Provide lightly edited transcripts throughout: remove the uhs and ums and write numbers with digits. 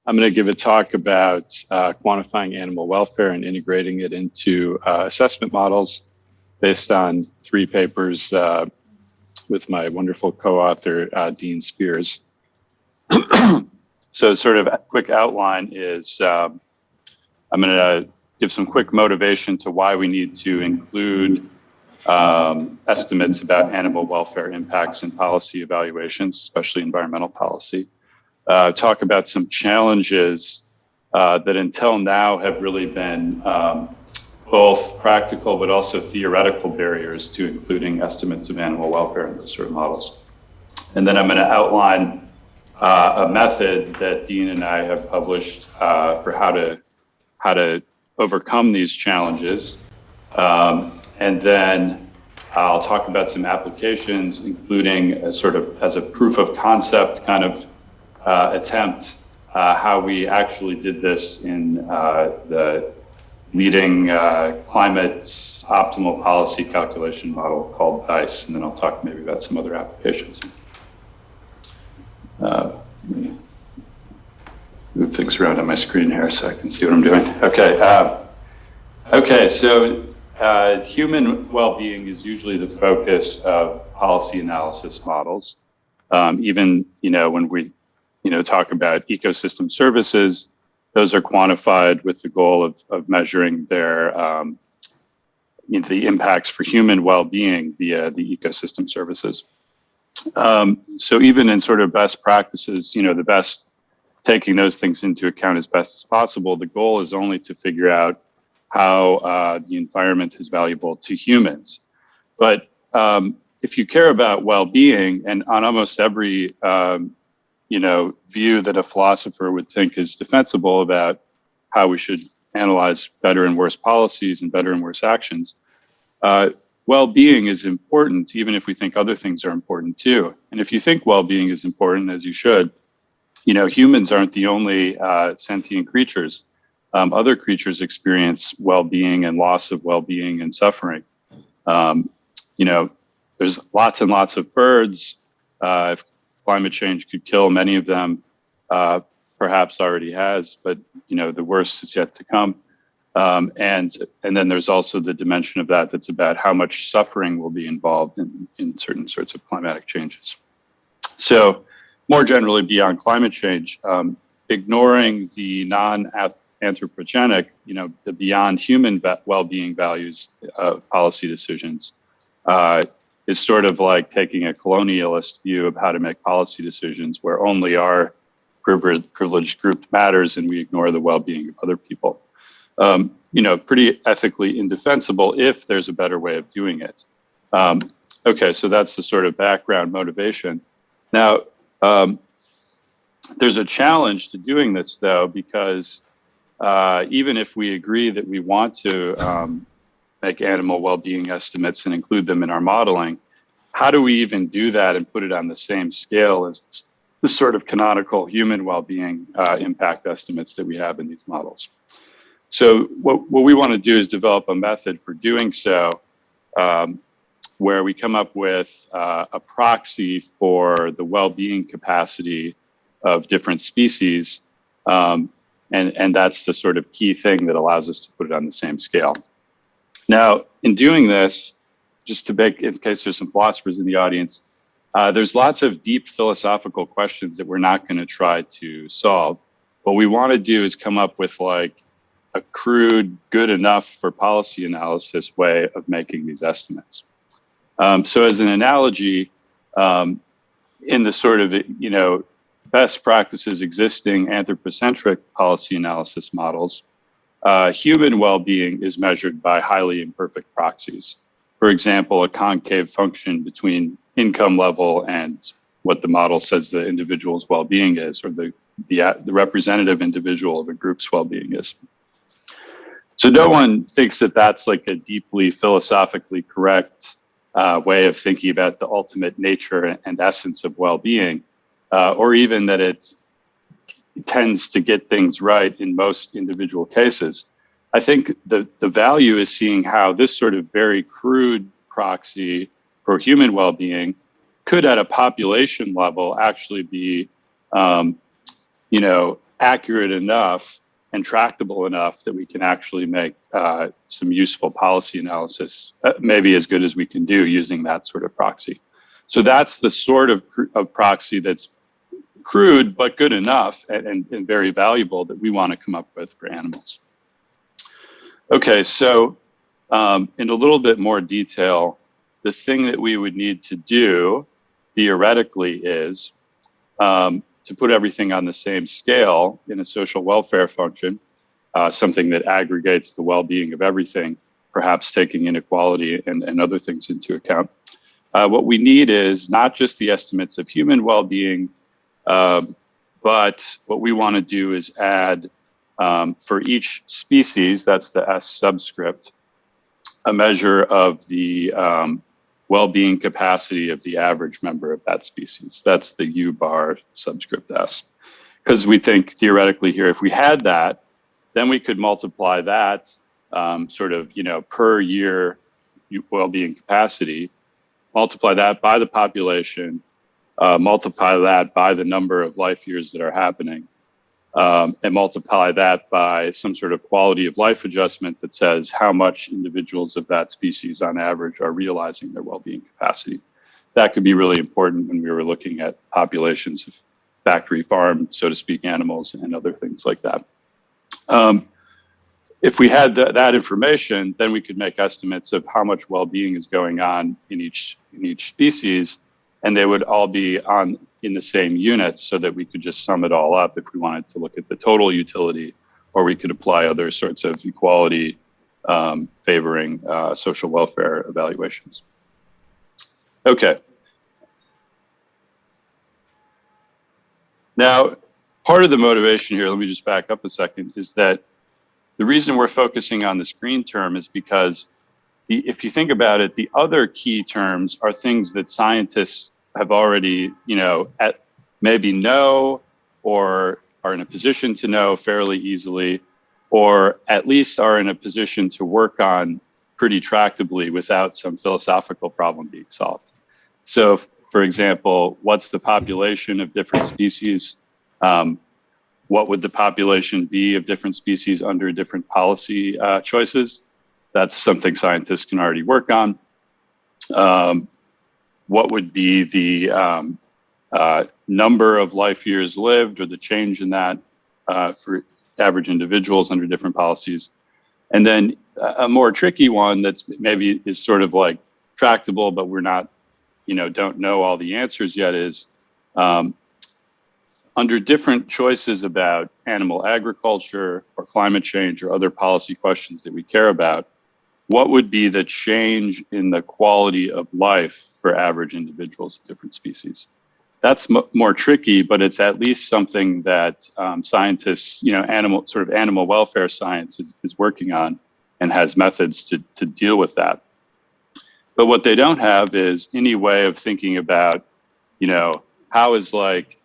I'm going to give a talk about quantifying animal welfare and integrating it into assessment models based on 3 papers with my wonderful co-author, Dean Spears. So sort of a quick outline is I'm going to give some quick motivation to why we need to include estimates about animal welfare impacts in policy evaluations, especially environmental policy. Talk about some challenges that until now have really been both practical but also theoretical barriers to including estimates of animal welfare in those sort of models. And then I'm going to outline a method that Dean and I have published for how to overcome these challenges. And then I'll talk about some applications, including a sort of as a proof of concept kind of attempt, how we actually did this in the leading climate optimal policy calculation model called DICE, and then I'll talk maybe about some other applications. Move things around on my screen here so I can see what I'm doing. Okay, so human well-being is usually the focus of policy analysis models. Even when we talk about ecosystem services, those are quantified with the goal of measuring their the impacts for human well-being via the ecosystem services. So even in sort of best practices, the best taking those things into account as best as possible, the goal is only to figure out how the environment is valuable to humans. But if you care about well-being, and on almost every view that a philosopher would think is defensible about how we should analyze better and worse policies and better and worse actions, well-being is important, even if we think other things are important too. And if you think well-being is important, as you should, humans aren't the only sentient creatures. Other creatures experience well-being and loss of well-being and suffering. There's lots and lots of birds. If climate change could kill many of them, perhaps already has, but the worst is yet to come. And then there's also the dimension of that that's about how much suffering will be involved in certain sorts of climatic changes. So more generally beyond climate change, ignoring the non-anthropogenic, the beyond human well-being values of policy decisions is sort of like taking a colonialist view of how to make policy decisions where only our privileged group matters and we ignore the well-being of other people. Pretty ethically indefensible if there's a better way of doing it. Okay, so that's the sort of background motivation. Now, there's a challenge to doing this though, because even if we agree that we want to make animal well-being estimates and include them in our modeling, how do we even do that and put it on the same scale as the sort of canonical human well-being impact estimates that we have in these models? So what we want to do is develop a method for doing so, where we come up with a proxy for the well-being capacity of different species. And that's the sort of key thing that allows us to put it on the same scale. Now, in doing this, just to make, in case there's some philosophers in the audience, there's lots of deep philosophical questions that we're not going to try to solve. What we want to do is come up with like a crude, good enough for policy analysis way of making these estimates. So as an analogy, in the sort of, best practices existing anthropocentric policy analysis models, human well-being is measured by highly imperfect proxies. For example, a concave function between income level and what the model says the individual's well-being is, or the representative individual of a group's well-being is. So no one thinks that that's like a deeply philosophically correct way of thinking about the ultimate nature and essence of well-being, or even that it tends to get things right in most individual cases. I think the value is seeing how this sort of very crude proxy for human well-being could at a population level actually be, accurate enough and tractable enough that we can actually make some useful policy analysis, maybe as good as we can do using that sort of proxy. So that's the sort of proxy that's crude, but good enough and very valuable that we want to come up with for animals. Okay, so in a little bit more detail, the thing that we would need to do theoretically is to put everything on the same scale in a social welfare function, something that aggregates the well-being of everything, perhaps taking inequality and other things into account. What we need is not just the estimates of human well-being, but what we want to do is add for each species, that's the S subscript, a measure of the well-being capacity of the average member of that species. That's the U bar subscript S. Because we think theoretically here, if we had that, then we could multiply that sort of, per year well-being capacity, multiply that by the population, multiply that by the number of life years that are happening, and multiply that by some sort of quality of life adjustment that says how much individuals of that species on average are realizing their well-being capacity. That could be really important when we were looking at populations of factory farm, so to speak, animals and other things like that. If we had that information, then we could make estimates of how much well-being is going on in each species, and they would all be in the same units so that we could just sum it all up if we wanted to look at the total utility, or we could apply other sorts of equality favoring social welfare evaluations. Okay. Now, part of the motivation here, let me just back up a second, is that the reason we're focusing on this green term is because if you think about it, the other key terms are things that scientists have already, maybe know or are in a position to know fairly easily, or at least are in a position to work on pretty tractably without some philosophical problem being solved. So, for example, what's the population of different species? What would the population be of different species under different policy choices? That's something scientists can already work on. What would be the number of life years lived or the change in that for average individuals under different policies? And then a more tricky one that's maybe is sort of like tractable, but we're not, don't know all the answers yet is under different choices about animal agriculture or climate change or other policy questions that we care about, what would be the change in the quality of life for average individuals of different species? That's more tricky, but it's at least something that scientists, animal welfare science is working on and has methods to deal with that. But what they don't have is any way of thinking about, how is like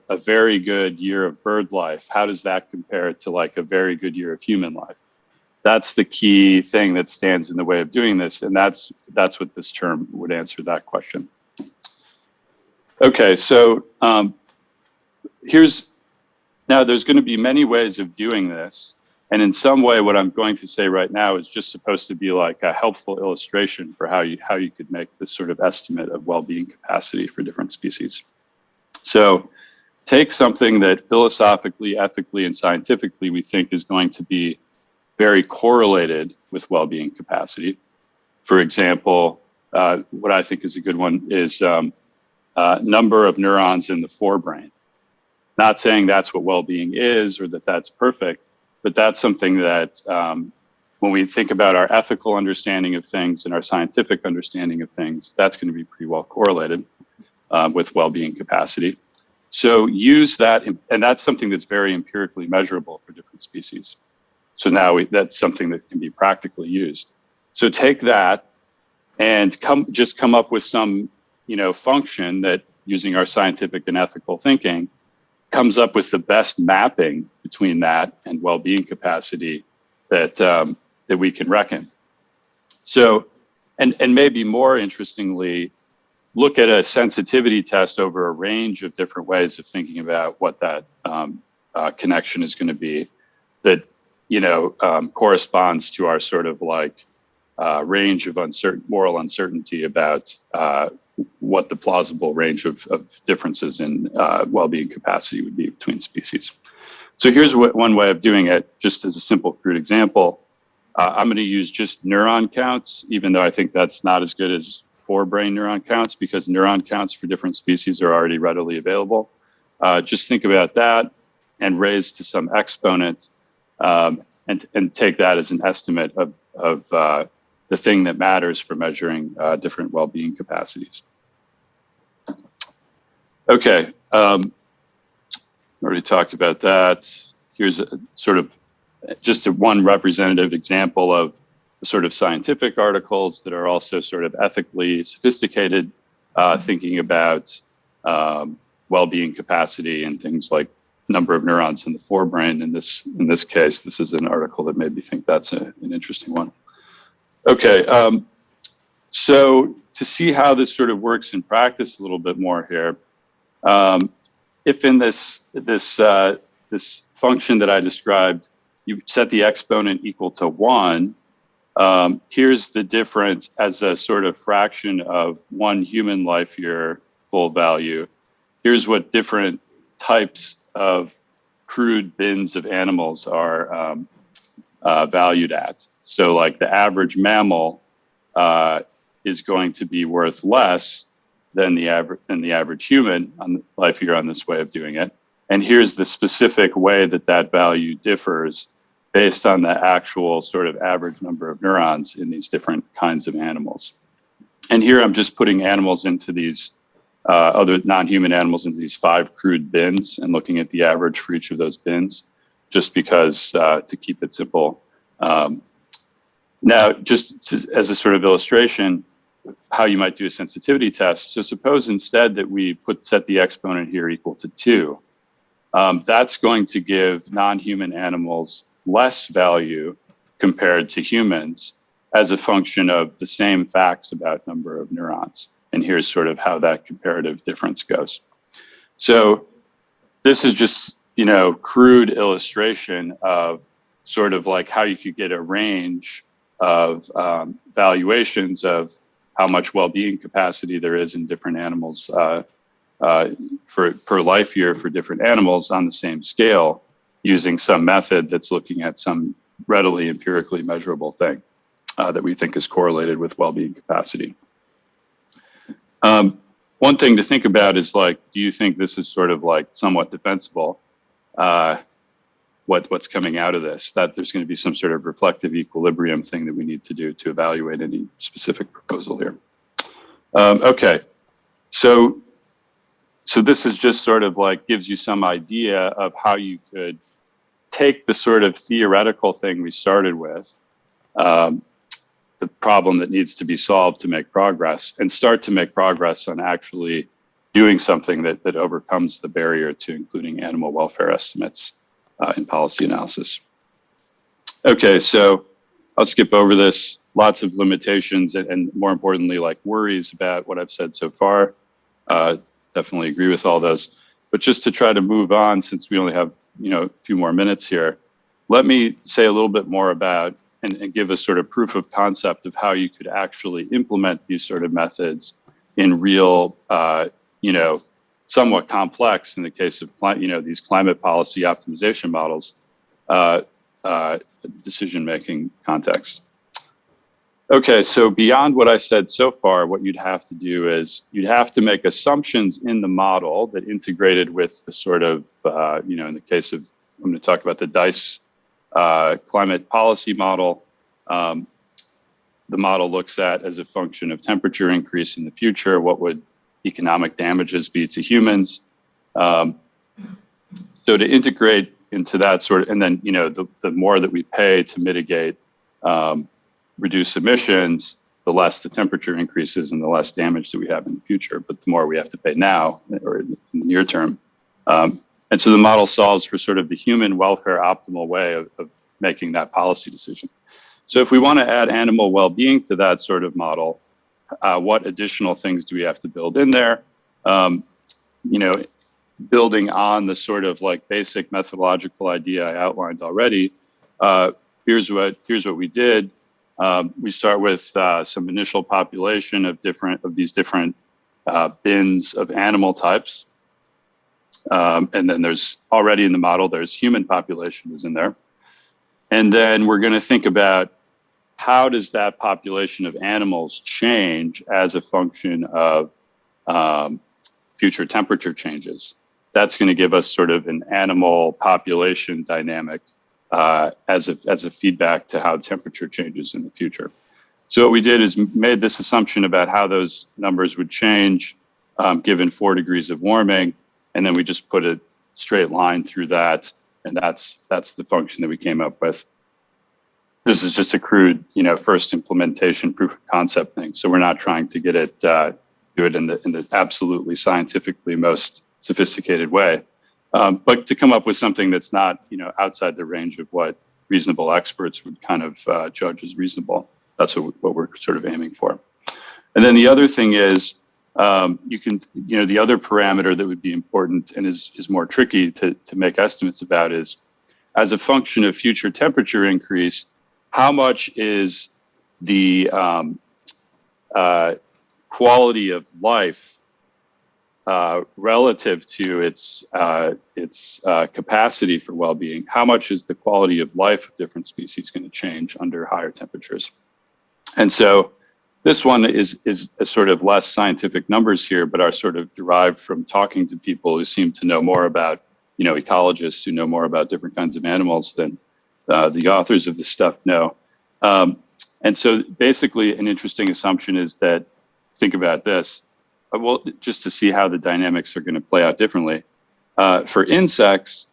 a very good year of bird life, how does that compare to like a very good year of human life? That's the key thing that stands in the way of doing this. And that's what this term would answer that question. Okay, so there's going to be many ways of doing this. And in some way, what I'm going to say right now is just supposed to be like a helpful illustration for how you could make this sort of estimate of well-being capacity for different species. So take something that philosophically, ethically, and scientifically we think is going to be very correlated with well-being capacity. For example, what I think is a good one is number of neurons in the forebrain. Not saying that's what well-being is or that that's perfect, but that's something that when we think about our ethical understanding of things and our scientific understanding of things, that's going to be pretty well correlated with well-being capacity. So use that, and that's something that's very empirically measurable for different species. So now that's something that can be practically used. So take that and come up with some, function that using our scientific and ethical thinking comes up with the best mapping between that and well-being capacity that we can reckon. So, and maybe more interestingly, look at a sensitivity test over a range of different ways of thinking about what that connection is going to be that, corresponds to our sort of like range of moral uncertainty about what the plausible range of differences in well-being capacity would be between species. So here's one way of doing it, just as a simple crude example. I'm going to use just neuron counts, even though I think that's not as good as forebrain neuron counts, because neuron counts for different species are already readily available. Just think about that and raise to some exponent and take that as an estimate of the thing that matters for measuring different well-being capacities. Okay, already talked about that. Here's a sort of just one representative example of the sort of scientific articles that are also sort of ethically sophisticated, thinking about well-being capacity and things like number of neurons in the forebrain. In this case, this is an article that made me think that's an interesting one. Okay, so to see how this sort of works in practice a little bit more here, if in this function that I described, you set the exponent equal to 1, here's the difference as a sort of fraction of 1 human life year full value. Here's what different types of crude bins of animals are valued at. So like the average mammal is going to be worth less than the average human on life year on this way of doing it. And here's the specific way that that value differs based on the actual sort of average number of neurons in these different kinds of animals. And here I'm just putting animals into these other non-human animals into these 5 crude bins and looking at the average for each of those bins, just because to keep it simple. Now, just as a sort of illustration, how you might do a sensitivity test. So suppose instead that we set the exponent here equal to 2. That's going to give non-human animals less value compared to humans as a function of the same facts about number of neurons. And here's sort of how that comparative difference goes. So this is just, crude illustration of sort of like how you could get a range of valuations of how much well-being capacity there is in different animals per life year for different animals on the same scale, using some method that's looking at some readily empirically measurable thing that we think is correlated with well-being capacity. One thing to think about is like, do you think this is sort of like somewhat defensible? What's coming out of this? That there's going to be some sort of reflective equilibrium thing that we need to do to evaluate any specific proposal here. Okay, so this is just sort of like gives you some idea of how you could take the sort of theoretical thing we started with, the problem that needs to be solved to make progress, and start to make progress on actually doing something that overcomes the barrier to including animal welfare estimates in policy analysis. Okay, so I'll skip over this. Lots of limitations and more importantly, like worries about what I've said so far. Definitely agree with all those. But just to try to move on, since we only have a few more minutes here, let me say a little bit more about and give a sort of proof of concept of how you could actually implement these sort of methods in real, somewhat complex, in the case of these climate policy optimization models, decision-making context. Okay, so beyond what I said so far, what you'd have to do is you'd have to make assumptions in the model that integrated with the sort of, in the case of, I'm going to talk about the DICE climate policy model. The model looks at as a function of temperature increase in the future, what would economic damages be to humans? So to integrate into that sort of, and then, the more that we pay to mitigate, reduce emissions, the less the temperature increases and the less damage that we have in the future, but the more we have to pay now or in the near term. And so the model solves for sort of the human welfare optimal way of making that policy decision. So if we want to add animal well-being to that sort of model, what additional things do we have to build in there? building on the sort of like basic methodological idea I outlined already, here's what we did. We start with some initial population of these different bins of animal types. And then there's already in the model, there's human population is in there. And then we're going to think about how does that population of animals change as a function of future temperature changes. That's going to give us sort of an animal population dynamic as a feedback to how temperature changes in the future. So what we did is made this assumption about how those numbers would change given 4 degrees of warming, and then we just put a straight line through that, and that's the function that we came up with. This is just a crude, first implementation proof of concept thing. So we're not trying to get it do it in the absolutely scientifically most sophisticated way, but to come up with something that's not outside the range of what reasonable experts would kind of judge as reasonable. That's what we're sort of aiming for. And then the other thing is the other parameter that would be important and is more tricky to make estimates about is, as a function of future temperature increase, how much is the quality of life relative to its capacity for well-being? How much is the quality of life of different species going to change under higher temperatures? And so this one is a sort of less scientific numbers here, but are sort of derived from talking to people who seem to know more about, ecologists who know more about different kinds of animals than the authors of this stuff know. And so basically an interesting assumption is that, think about this, well, just to see how the dynamics are going to play out differently. For insects,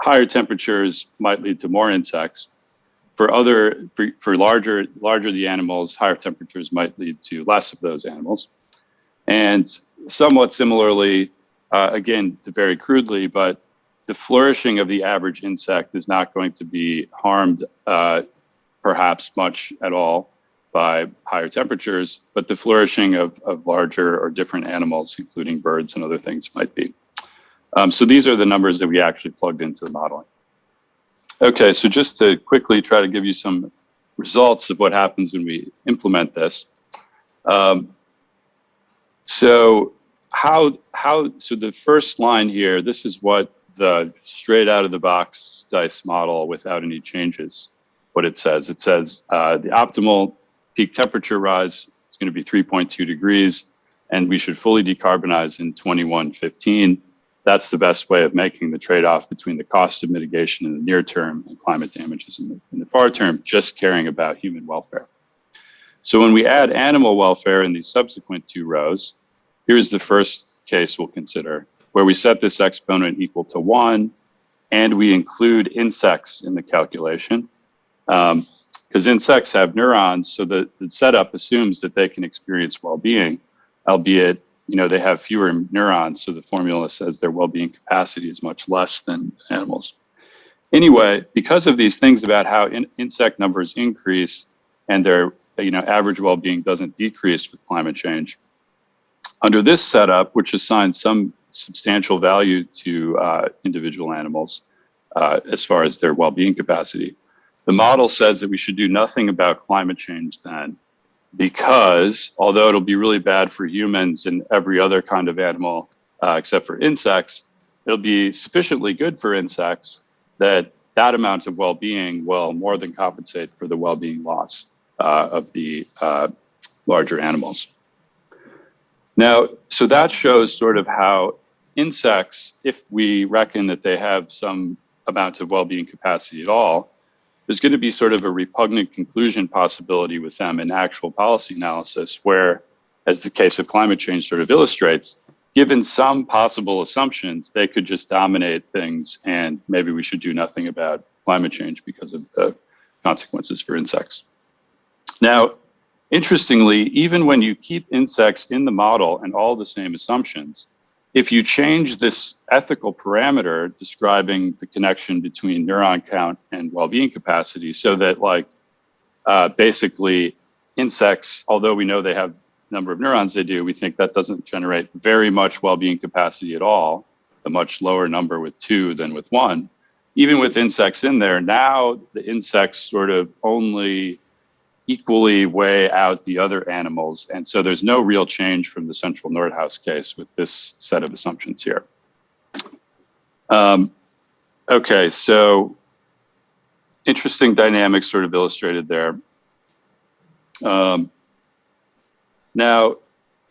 higher temperatures might lead to more insects. For larger the animals, higher temperatures might lead to less of those animals. And somewhat similarly, again, very crudely, but the flourishing of the average insect is not going to be harmed perhaps much at all by higher temperatures, but the flourishing of larger or different animals, including birds and other things, might be. So these are the numbers that we actually plugged into the modeling. Okay, so just to quickly try to give you some results of what happens when we implement this. So the first line here, this is what the straight out of the box DICE model without any changes, what it says. It says the optimal peak temperature rise is going to be 3.2 degrees, and we should fully decarbonize in 2115. That's the best way of making the trade-off between the cost of mitigation in the near term and climate damages in the far term, just caring about human welfare. So when we add animal welfare in these subsequent 2 rows, here's the first case we'll consider, where we set this exponent equal to 1, and we include insects in the calculation. Because insects have neurons, so the setup assumes that they can experience well-being, albeit they have fewer neurons, so the formula says their well-being capacity is much less than animals. Anyway, because of these things about how insect numbers increase and their average well-being doesn't decrease with climate change, under this setup, which assigns some substantial value to individual animals as far as their well-being capacity, the model says that we should do nothing about climate change then, because although it'll be really bad for humans and every other kind of animal except for insects, it'll be sufficiently good for insects that amount of well-being will more than compensate for the well-being loss of the larger animals. Now, so that shows sort of how insects, if we reckon that they have some amount of well-being capacity at all, there's going to be sort of a repugnant conclusion possibility with them in actual policy analysis where, as the case of climate change sort of illustrates, given some possible assumptions, they could just dominate things and maybe we should do nothing about climate change because of the consequences for insects. Now, interestingly, even when you keep insects in the model and all the same assumptions, if you change this ethical parameter describing the connection between neuron count and well-being capacity so that basically insects, although we know they have the number of neurons they do, we think that doesn't generate very much well-being capacity at all. a much lower number with 2 than with 1. Even with insects in there, now the insects sort of only equally weigh out the other animals. And so there's no real change from the central Nordhaus case with this set of assumptions here. Okay, so interesting dynamics sort of illustrated there. Now,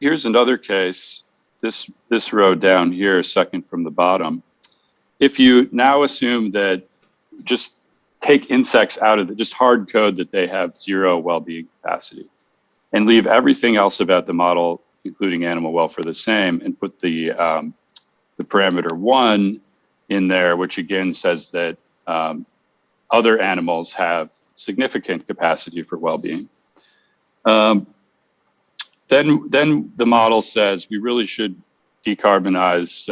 here's another case, this row down here, second from the bottom. If you now assume that just take insects out of it, just hard code that they have 0 well-being capacity and leave everything else about the model, including animal welfare, the same, and put the parameter 1 in there, which again says that other animals have significant capacity for well-being. Then the model says we really should decarbonize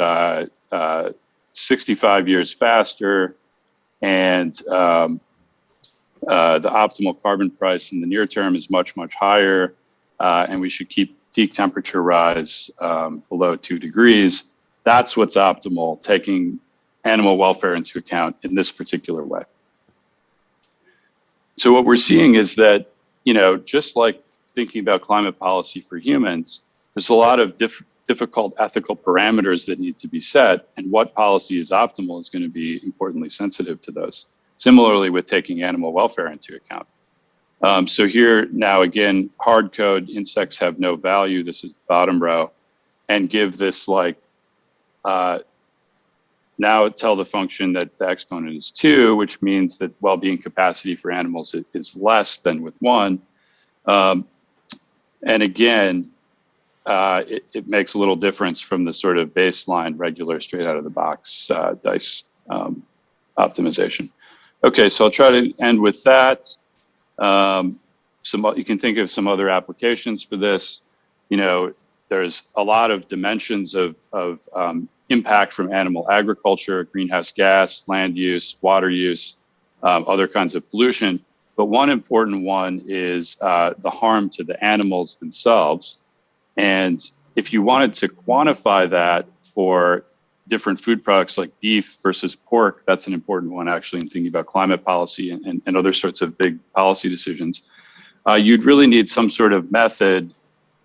65 years faster, and the optimal carbon price in the near term is much, much higher, and we should keep peak temperature rise below 2 degrees. That's what's optimal, taking animal welfare into account in this particular way. So what we're seeing is that, you know, just like thinking about climate policy for humans, there's a lot of difficult ethical parameters that need to be set, and what policy is optimal is going to be importantly sensitive to those. Similarly with taking animal welfare into account. So here now again, hard code, insects have no value, this is the bottom row, and give this like, now tell the function that the exponent is 2, which means that well-being capacity for animals is less than with 1. And again, it makes a little difference from the sort of baseline regular straight out of the box dice optimization. Okay, so I'll try to end with that. You can think of some other applications for this. You know, there's a lot of dimensions of impact from animal agriculture, greenhouse gas, land use, water use, other kinds of pollution. But one important one is the harm to the animals themselves. And if you wanted to quantify that for different food products like beef versus pork, that's an important one actually in thinking about climate policy and other sorts of big policy decisions. You'd really need some sort of method,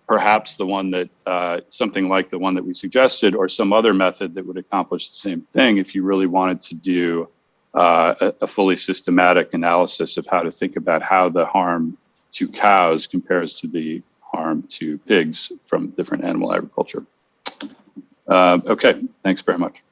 perhaps the one that, something like the one that we suggested, or some other method that would accomplish the same thing if you really wanted to do a fully systematic analysis of how to think about how the harm to cows compares to the harm to pigs from different animal agriculture. Okay, thanks very much.